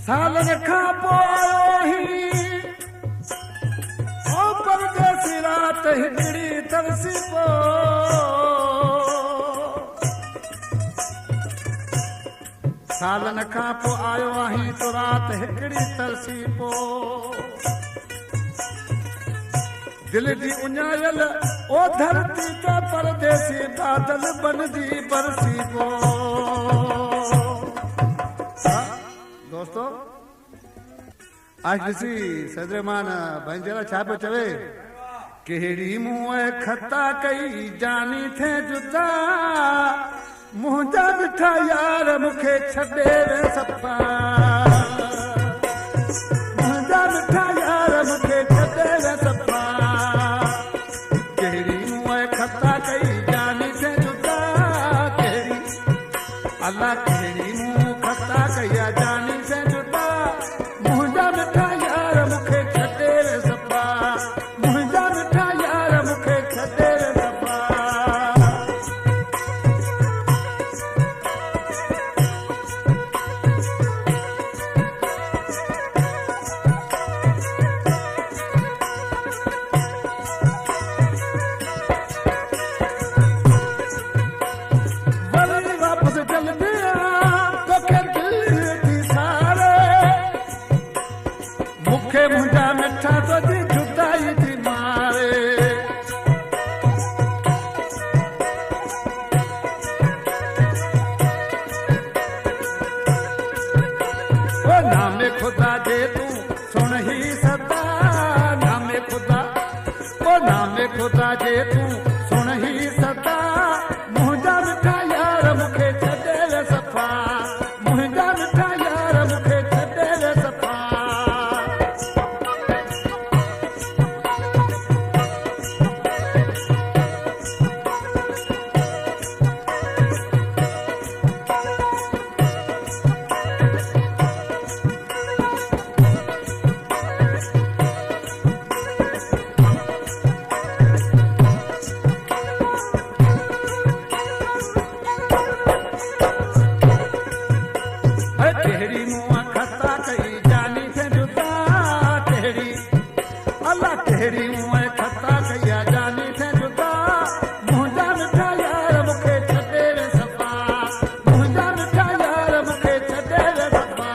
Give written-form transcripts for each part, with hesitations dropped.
सालन खां पोइ ओ परदेसी रात हिकिड़ी तरसी पो सालन खां पोइ आयो आहीं तो रात हिकिड़ी तरसी पो दिल जी उञायल ओ धरती ते परदेसी बादल बनजी बरसी पो दोस्तों आज ॾिसी सदरमान भंजरा छा पियो चवे कहिड़ी मुंहुं खता कई जानी थे जुदा मुंहिंजा मिठा यार मूंखे छॾे वे सफ़ा मुंहिंजा मिठा यार मूंखे छॾे वे सफ़ा कहिड़ी मुंहुं खता कई जानी थे जुदा कहिड़ी अल्लाह कहिड़ी मुंहुं खता कई जानी थे जुदा मुंहिंजा मिठा यार मूंखे छॾे वे सफ़ा मुंहिंजा मिठा यार मूंखे छॾे वे सफ़ा मुंहिंजा मिठा तुंहिंजी जुदाई थी मारे ओ नामे खुदा जे तूं सुन ही सदा नामे खुदा ओ नामे खुदा जे तूं सुन ही सदा मुंहिंजा मिठा यार मूंखे छॾे वे सफ़ा मुंहिंजा मिठा यार मूंखे छॾे वे सफ़ा कहिड़ी मुंहुं खता कई जानी थे जुदा कहिड़ी अल्लाह कहिड़ी मुंहुं खता कई जानी थे जुदा मुंहिंजा मिठा यार मूंखे छॾे वे सफ़ा मुंहिंजा मिठा यार मूंखे छॾे वे सफ़ा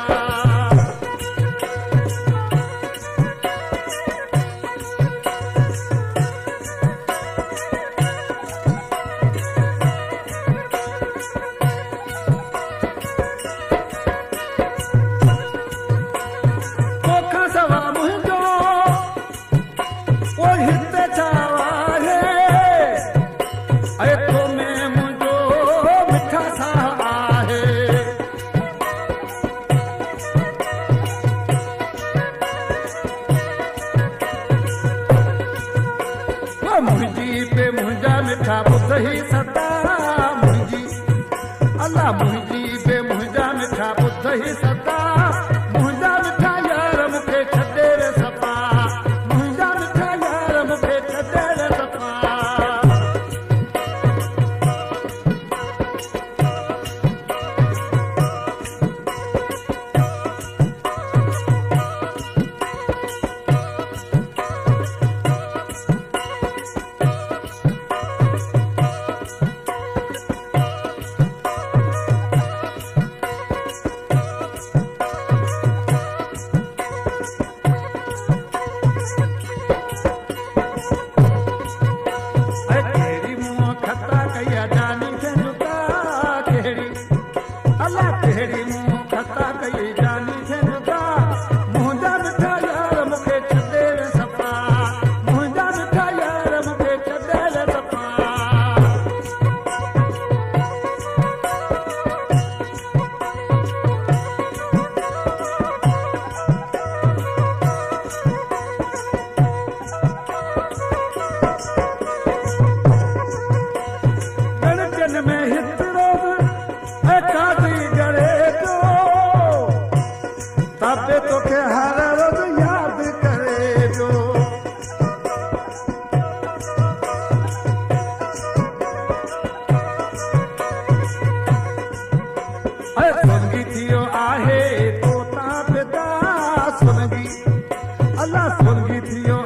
मुंहिंजी पे मुंहिंजा मिठा ॿुध ही सदा मुंहिंजी अल्लाह मुंहिंजी पे मुंहिंजा मिठा ॿुध ही सदा मुंहिंजा मिठा यार मूंखे छॾे वे सफ़ा मुंहिंजा मिठा यार मूंखे छॾे वे सफ़ा सोलगी थियो